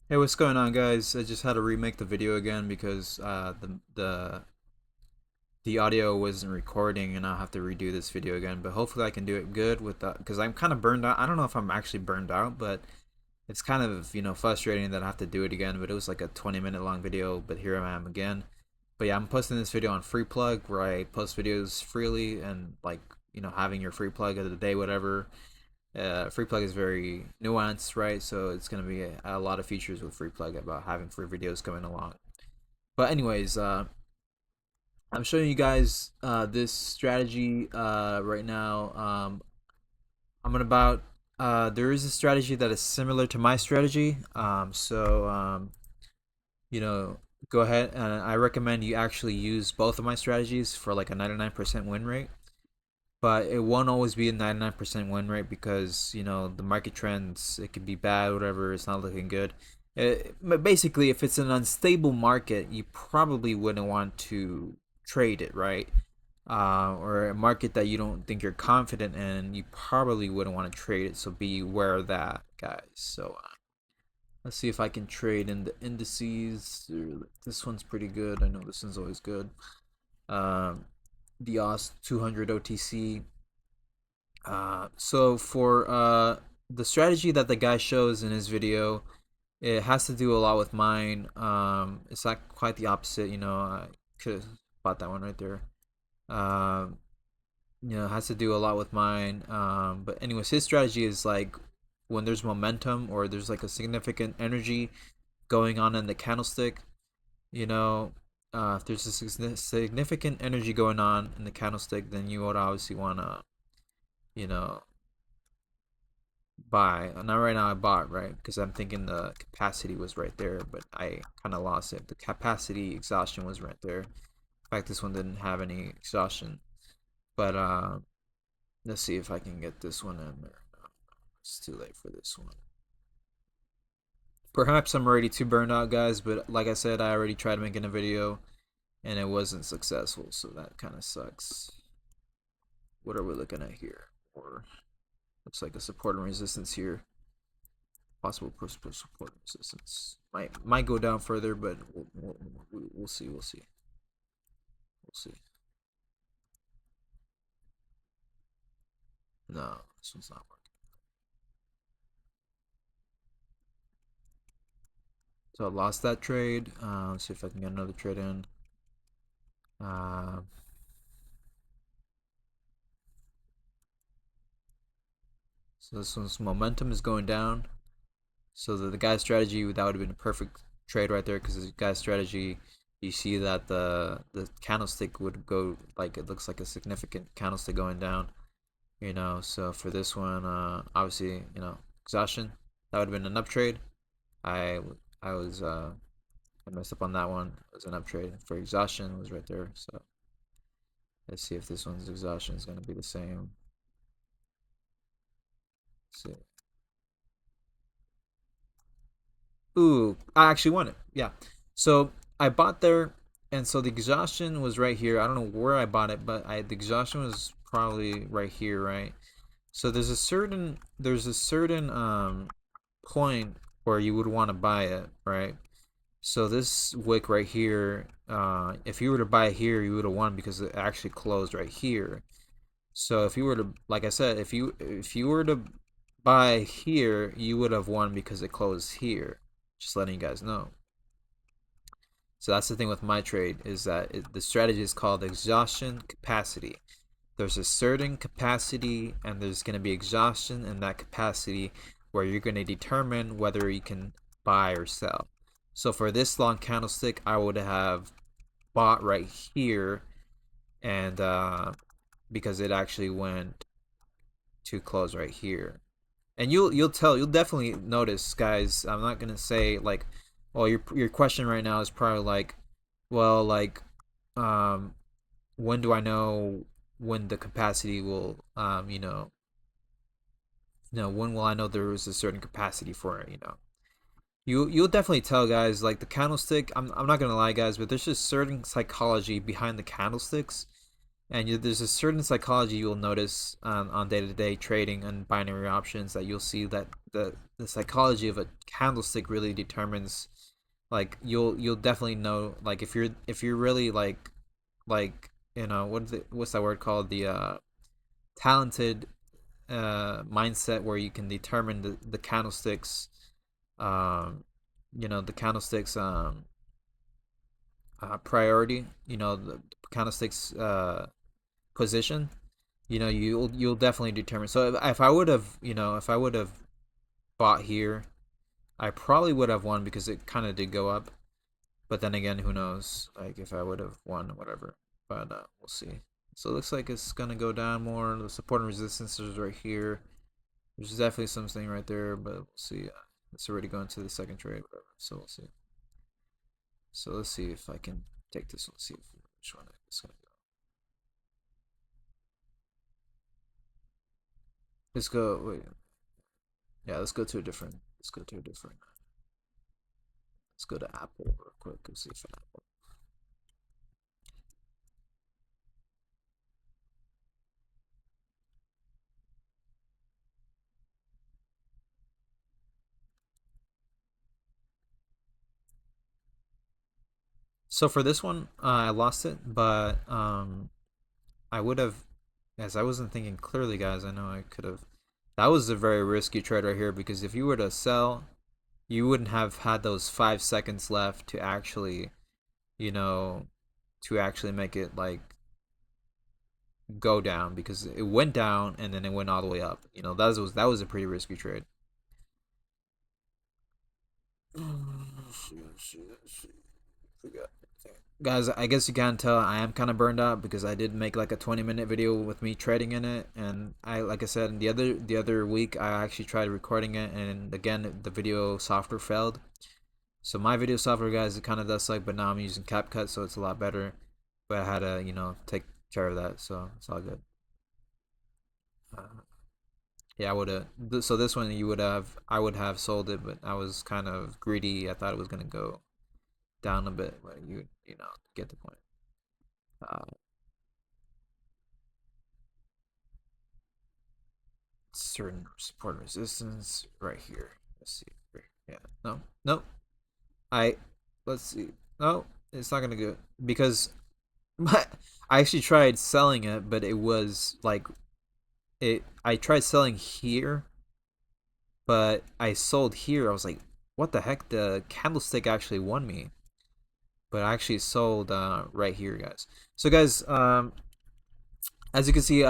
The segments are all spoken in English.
Hey, what's going on, guys? I just had to remake the video again because the audio wasn't recording, and I'll have to redo this video again. But hopefully, I can do it good with that because I'm kind of burned out. I don't know if I'm actually burned out, but it's kind of frustrating that I have to do it again. But it was like a 20-minute long video, but here I am again. But yeah, I'm posting this video on Free Plug, where I post videos freely and like having your free plug of the day, whatever. Free plug is very nuanced, right? So it's going to be a lot of features with free plug about having free videos coming along. But anyways, I'm showing you guys this strategy right now. I'm gonna about there is a strategy that is similar to my strategy. You know, go ahead, and I recommend you actually use both of my strategies for like a 99% win rate. But it won't always be a 99% win rate because the market trends, it could be bad, whatever. It's not looking good. But basically, if it's an unstable market, you probably wouldn't want to trade it, right? Or a market that you don't think you're confident in, you probably wouldn't want to trade it. So be aware of that, guys. So let's see if I can trade in the indices. This one's pretty good. I know this one's always good. The OS 200 OTC. So for the strategy that the guy shows in his video, it has to do a lot with mine. It's not quite the opposite. I could have bought that one right there. Um, it has to do a lot with mine. But anyways, his strategy is like when there's momentum or there's like a significant energy going on in the candlestick. You know, if there's a significant energy going on in the candlestick, then you would obviously wanna, you know, buy. Now, right now I bought, right, because I'm thinking the capacity was right there, but I kind of lost it. The capacity exhaustion was right there. In fact, this one didn't have any exhaustion. But let's see if I can get this one in there. It's too late for this one. Perhaps I'm already too burned out, guys, but like I said, I already tried making a video and it wasn't successful, so that kind of sucks. What are we looking at here? Or looks like a support and resistance here. Possible support and resistance. Might go down further, but we'll see. We'll see. We'll see. No, this one's not working. So I lost that trade. Let's see if I can get another trade in. Uh, so this one's momentum is going down. So the guy's strategy, that would have been a perfect trade right there, because the guy's strategy, you see that the candlestick would go, like, it looks like a significant candlestick going down. So for this one, obviously, exhaustion, that would have been an up trade. I I was I messed up on that one. It was an up trade. For exhaustion, it was right there. So let's see if this one's exhaustion is going to be the same. Let's see. Ooh, I actually won it. Yeah. So I bought there, and so the exhaustion was right here. I don't know where I bought it, but the exhaustion was probably right here, right? So there's a certain point where you would want to buy it, right? So this wick right here, if you were to buy here, you would have won because it actually closed right here. So if you were to, like I said, if you were to buy here, you would have won because it closed here. Just letting you guys know. So that's the thing with my trade, is that the strategy is called exhaustion capacity. There's a certain capacity and there's going to be exhaustion in that capacity where you're going to determine whether you can buy or sell. So for this long candlestick, I would have bought right here, and because it actually went to close right here. And you'll definitely notice, guys. I'm not gonna say like, well, your question right now is probably like, well, like, um, when do I know when the capacity will, when will I know there is a certain capacity for it? You'll definitely tell, guys. Like the candlestick, I'm not gonna lie, guys, but there's just certain psychology behind the candlesticks And there's a certain psychology you'll notice on day-to-day trading and binary options that you'll see that the psychology of a candlestick really determines, like you'll definitely know, like if you're really like what's that word called, the talented mindset where you can determine the candlesticks, the candlesticks priority, the candlesticks position, you'll definitely determine. So if I would have, if I would have bought here, I probably would have won because it kind of did go up. But then again, who knows? Like if I would have won, whatever. But we'll see. So it looks like it's gonna go down more. The support and resistance is right here. There's definitely something right there, but we'll see. It's already going to the second trade, whatever. So we'll see. So let's see if I can take this. Let's see which one it's gonna go. Let's go. Wait. Yeah, let's go to a different. Let's go to a different. Let's go to Apple real quick. Let's see if Apple. So for this one, I lost it, but I would have, as I wasn't thinking clearly, guys. I know I could have. That was a very risky trade right here because if you were to sell, you wouldn't have had those 5 seconds left to actually, you know, to actually make it like go down, because it went down and then it went all the way up. That was a pretty risky trade. Guys, I guess you can tell I am kind of burned out because I did make like a 20-minute video with me trading in it, and like I said, the other week I actually tried recording it, and again the video software failed. So my video software, guys, it kind of does suck, but now I'm using CapCut, so it's a lot better. But I had to, take care of that, so it's all good. Uh, yeah, I would have. So this one, I would have sold it, but I was kind of greedy. I thought it was gonna go down a bit, but you get the point. Uh, certain support and resistance right here. Let's see. Yeah, no, no. I let's see. No, it's not gonna go because I actually tried selling it, but it was like it. I tried selling here, but I sold here. I was like, what the heck? The candlestick actually won me, but I actually sold right here, guys. So, guys, as you can see,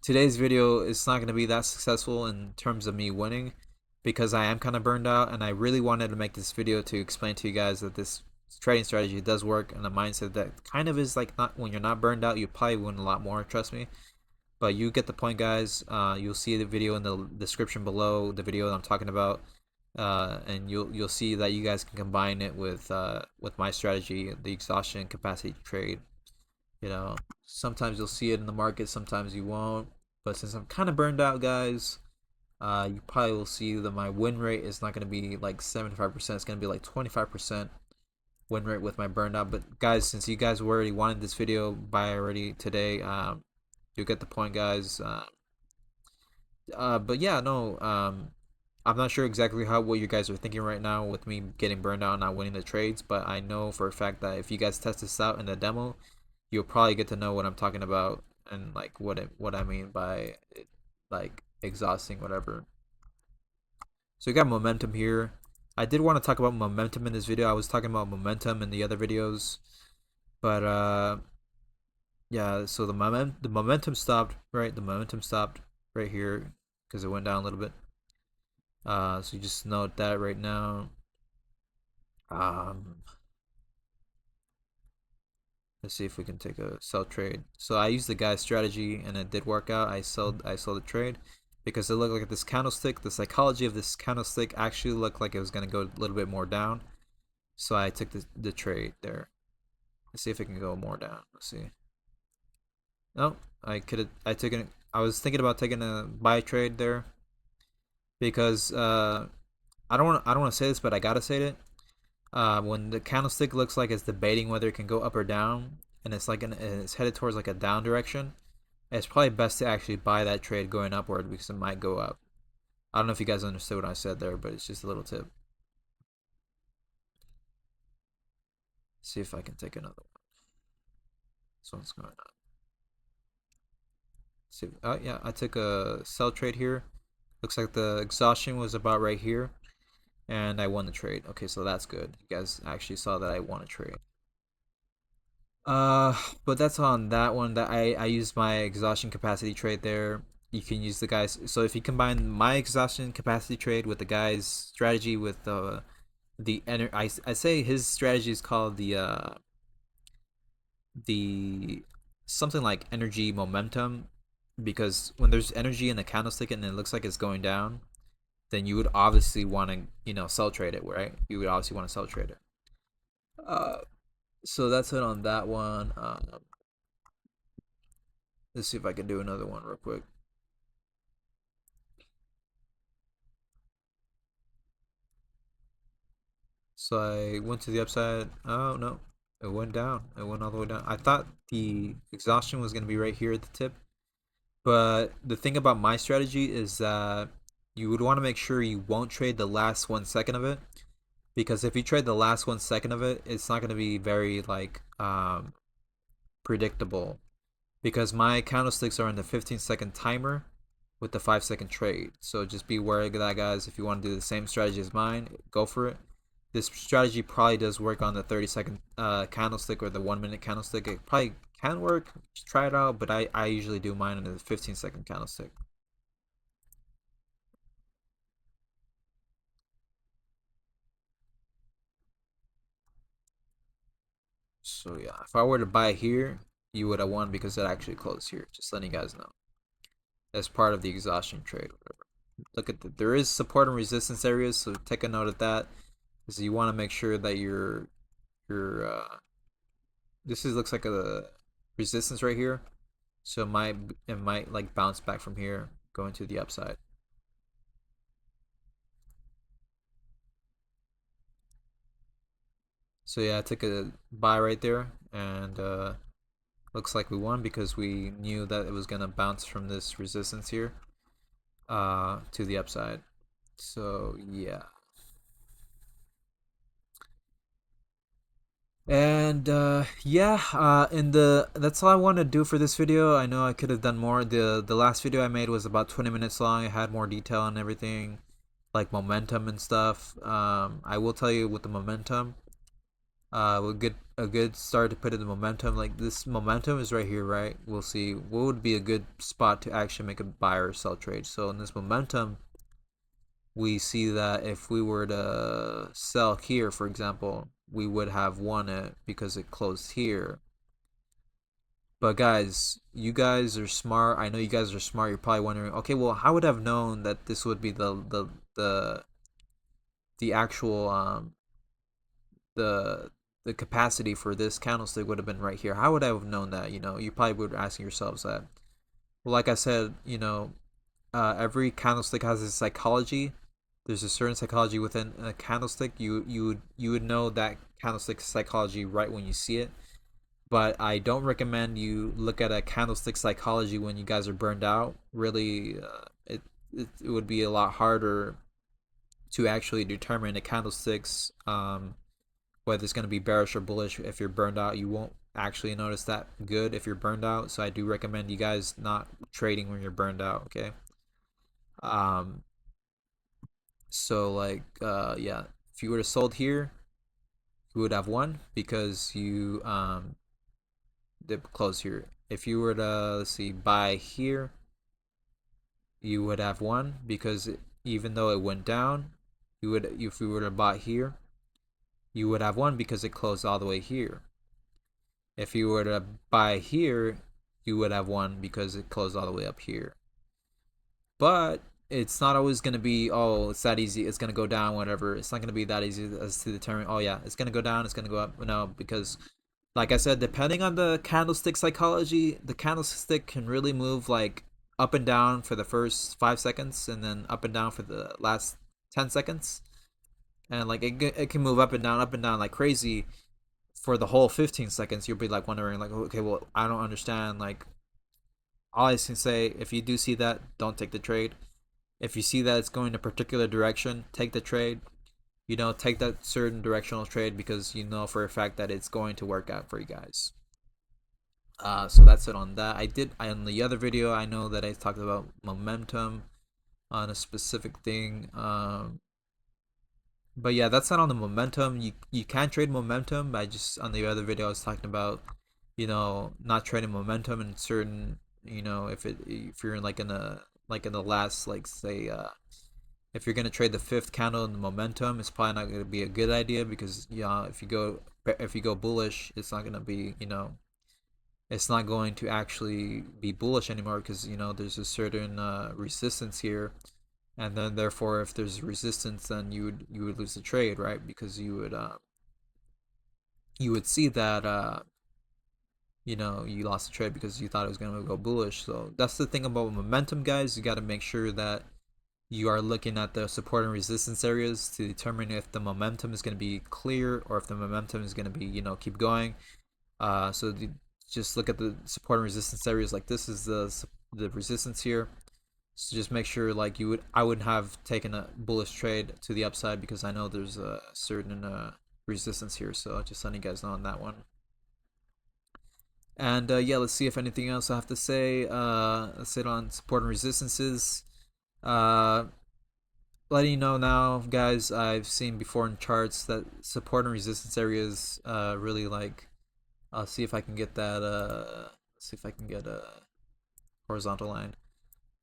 today's video is not going to be that successful in terms of me winning because I am kind of burned out, and I really wanted to make this video to explain to you guys that this trading strategy does work, and a mindset that kind of is like, not when you're not burned out, you probably win a lot more, trust me. But you get the point, guys. You'll see the video in the description below, the video that I'm talking about, and you'll see that you guys can combine it with my strategy, the exhaustion capacity trade. Sometimes you'll see it in the market, sometimes you won't. But since I'm kind of burned out, guys, you probably will see that my win rate is not going to be like 75%. It's going to be like 25% win rate with my burned out. But guys, since you guys already wanted this video by already today, you get the point, guys. But yeah, no, I'm not sure exactly what you guys are thinking right now with me getting burned out and not winning the trades, but I know for a fact that if you guys test this out in the demo, you'll probably get to know what I'm talking about and like what I mean by it, like exhausting, whatever. So we got momentum here. I did want to talk about momentum in this video. I was talking about momentum in the other videos, but yeah. So the momentum stopped, right? The momentum stopped right here because it went down a little bit. So you just note that right now. Um, let's see if we can take a sell trade. So I used the guy's strategy and it did work out. I sold the trade because it looked like this candlestick, the psychology of this candlestick actually looked like it was gonna go a little bit more down. So I took the trade there. Let's see if it can go more down. Let's see. No, I took it. I was thinking about taking a buy trade there because I don't want to say this, but I gotta say it. When the candlestick looks like it's debating whether it can go up or down, and it's headed towards like a down direction, it's probably best to actually buy that trade going upward because it might go up. I don't know if you guys understood what I said there, but it's just a little tip. See if I can take another one. This one's going on. See, yeah, I took a sell trade here. Looks like the exhaustion was about right here, and I won the trade. Okay, so that's good. You guys actually saw that I won a trade. But that's on that one. That I used my exhaustion capacity trade there. You can use the guys. So if you combine my exhaustion capacity trade with the guy's strategy with I say his strategy is called the something like energy momentum, because when there's energy in the candlestick and it looks like it's going down, then you would obviously want to sell trade it, right? You would obviously want to sell trade it. Uh, so that's it on that one. Let's see if I can do another one real quick. So I went to the upside. Oh no, it went down. It went all the way down. I thought the exhaustion was gonna be right here at the tip, but the thing about my strategy is that you would want to make sure you won't trade the last 1 second of it, because if you trade the last 1 second of it, it's not gonna be very like predictable, because my candlesticks are in the 15-second timer with the 5-second trade. So just be aware of that, guys. If you want to do the same strategy as mine, go for it. This strategy probably does work on the 30-second candlestick or the 1-minute candlestick. It probably can work. Just try it out, but I usually do mine in the 15-second candlestick. So yeah, if I were to buy here, you would have won because it actually closed here. Just letting you guys know. As part of the exhaustion trade, whatever. Look at there is support and resistance areas, so take a note of that, because you want to make sure that your this looks like a resistance right here, so it might like bounce back from here going to the upside. So yeah, I took a buy right there, and looks like we won because we knew that it was gonna bounce from this resistance here to the upside. So yeah. And yeah, in the that's all I want to do for this video. I know I could have done more. The last video I made was about 20 minutes long. It had more detail and everything, like momentum and stuff. I will tell you with the momentum, a good start to put in the momentum. Like this momentum is right here, right? We'll see what would be a good spot to actually make a buy or sell trade. So in this momentum, we see that if we were to sell here, for example, we would have won it because it closed here. But guys, you guys are smart. I know you guys are smart. You're probably wondering, okay, well, how would I have known that this would be the actual the capacity for this candlestick would have been right here? How would I have known that? You probably would be asking yourselves that. Well, like I said, every candlestick has a psychology. There's a certain psychology within a candlestick. You would know that candlestick psychology right when you see it. But I don't recommend you look at a candlestick psychology when you guys are burned out. Really, it would be a lot harder to actually determine a candlestick's whether it's going to be bearish or bullish. If you're burned out, you won't actually notice that good if you're burned out. So I do recommend you guys not trading when you're burned out. Okay. Um, So like yeah, if you would have sold here, you would have won because you did close here. If you were to, let's see, buy here, you would have won because even though it went down, if you were to buy here, you would have won because it closed all the way here. If you were to buy here, you would have won because it closed all the way up here. But it's not always going to be, oh, it's that easy, it's going to go down, whatever. It's not going to be that easy as to determine, oh yeah, it's going to go down, it's going to go up. No, because like I said, depending on the candlestick psychology, the candlestick can really move like up and down for the first 5 seconds and then up and down for the last 10 seconds. And like it can move up and down like crazy for the whole 15 seconds, you'll be like wondering like, okay, well, I don't understand. Like, all I can say, if you do see that, don't take the trade. If you see that it's going a particular direction, take the trade. You know, take that certain directional trade because you know for a fact that it's going to work out for you guys. So that's it on that. On the other video, I know that I talked about momentum on a specific thing. But yeah, that's not on the momentum. You can trade momentum. I just on the other video I was talking about, you know, not trading momentum in certain, you know, if you're in in the last, like, say, if you're gonna trade the fifth candle in the momentum, it's probably not gonna be a good idea because, yeah, if you go bullish, it's not gonna be, you know, it's not going to actually be bullish anymore because, you know, there's a certain resistance here, and then therefore if there's resistance, then you would lose the trade, right? Because you would see that you know, you lost the trade because you thought it was going to go bullish. So that's the thing about momentum, guys. You got to make sure that you are looking at the support and resistance areas to determine if the momentum is going to be clear or if the momentum is going to be, you know, keep going. So just look at the support and resistance areas. Like, this is the resistance here. So just make sure, like, I wouldn't have taken a bullish trade to the upside because I know there's a certain resistance here. So just letting you guys know on that one. And yeah, let's see if anything else I have to say. Let's hit on support and resistances. Uh, Letting you know now, guys, I've seen before in charts that support and resistance areas really, like, I'll see if I can get that. See if I can get a horizontal line.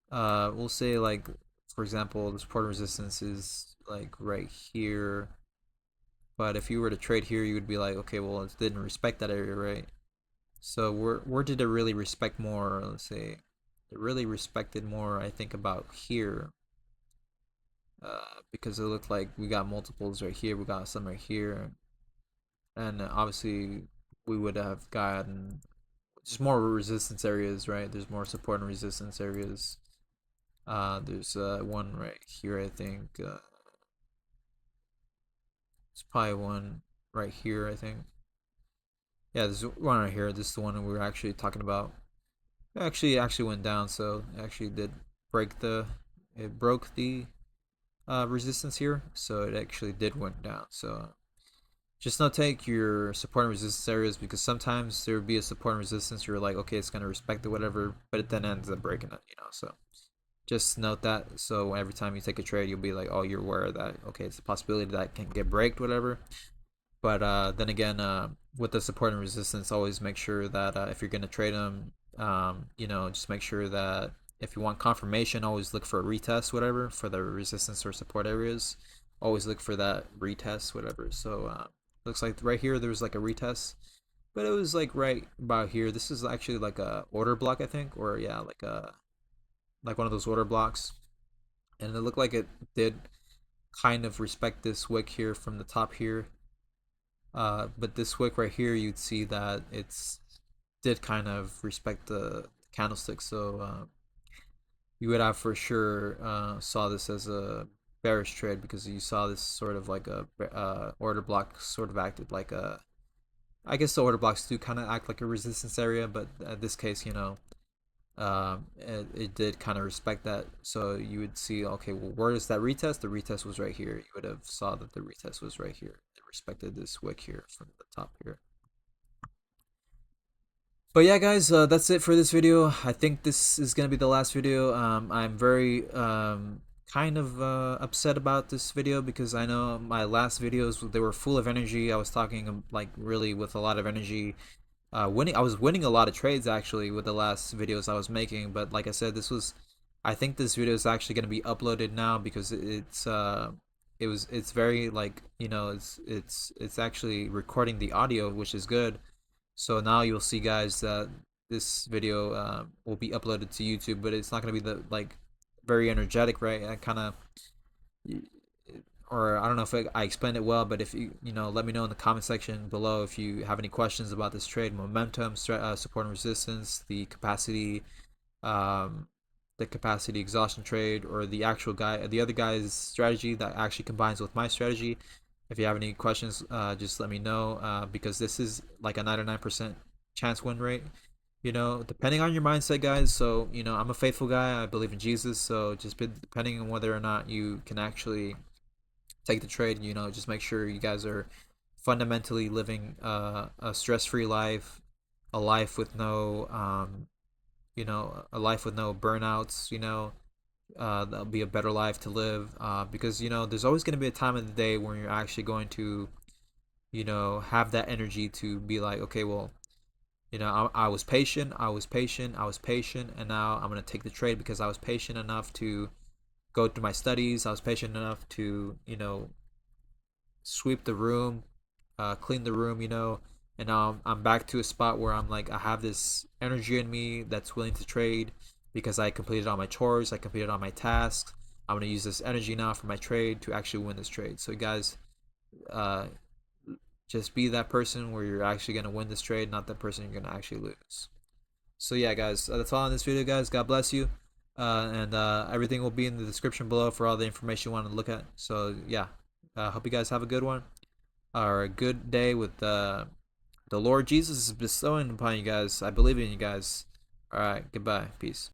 We'll say, like, for example, the support and resistance is like right here. But if you were to trade here, you would be like, okay, well, it didn't respect that area, right? So where did it really respect more? Let's say it really respected more, I think, about here. Because it looked like we got multiples right here, we got some right here, and obviously we would have gotten just more resistance areas, right? There's more support and resistance areas. There's one right here, I think. There's probably one right here, I think. Yeah, there's one right here. This is the one we were actually talking about. It actually went down, so it actually did it broke the resistance here, so it actually did went down. So just not take your support and resistance areas because sometimes there will be a support and resistance. You're like, okay, it's gonna respect it, whatever, but it then ends up breaking it, you know. So just note that. So every time you take a trade, you'll be like, oh, you're aware that, okay, it's a possibility that it can get braked, whatever. But then again, with the support and resistance, always make sure that if you're gonna trade them, you know, just make sure that if you want confirmation, always look for a retest, whatever, for the resistance or support areas. Always look for that retest, whatever. So looks like right here there was like a retest, but it was like right about here. This is actually like a order block, I think, or yeah, like one of those order blocks, and it looked like it did kind of respect this wick here from the top here. But this wick right here, you'd see that it's did kind of respect the candlestick. So you would have for sure saw this as a bearish trade because you saw this sort of like a order block sort of acted like a. I guess the order blocks do kind of act like a resistance area, but in this case, you know, it did kind of respect that. So you would see, okay, well, where is that retest? The retest was right here. You would have saw that the retest was right here. It respected this wick here from the top here. But yeah, guys, that's it for this video. I think this is gonna be the last video. I'm very kind of upset about this video because I know my last videos, they were full of energy. I was talking like really with a lot of energy. I was winning a lot of trades actually with the last videos I was making. But like I said, I think this video is actually gonna be uploaded now because it's very, like, you know, it's actually recording the audio, which is good. So now you'll see, guys, that this video will be uploaded to YouTube, but it's not going to be the, like, very energetic, right? I kind of, or I don't know if I explained it well, but if you know, let me know in the comment section below if you have any questions about this trade: momentum, support and resistance, um, the capacity exhaustion trade, or the other guy's strategy that actually combines with my strategy. If you have any questions, just let me know, because this is like a 99% chance win rate. Depending on your mindset, guys. So, I'm a faithful guy. I believe in Jesus. So, just depending on whether or not you can actually take the trade, just make sure you guys are fundamentally living a stress free life, a life with no, a life with no burnouts, that'll be a better life to live, because there's always going to be a time of the day when you're actually going to have that energy to be like, okay, well, I was patient, I was patient, I was patient, and now I'm going to take the trade because I was patient enough to go through my studies. I was patient enough to sweep the room, clean the room, and now I'm back to a spot where I'm like, I have this energy in me that's willing to trade because I completed all my chores, I completed all my tasks. I'm gonna use this energy now for my trade to actually win this trade. So, guys, uh, just be that person where you're actually gonna win this trade, not that person you're gonna actually lose. So yeah, guys, that's all in this video, guys. God bless you, and everything will be in the description below for all the information you want to look at. So yeah, hope you guys have a good one or a good day with the Lord Jesus is bestowing upon you guys. I believe in you guys. All right, goodbye, peace.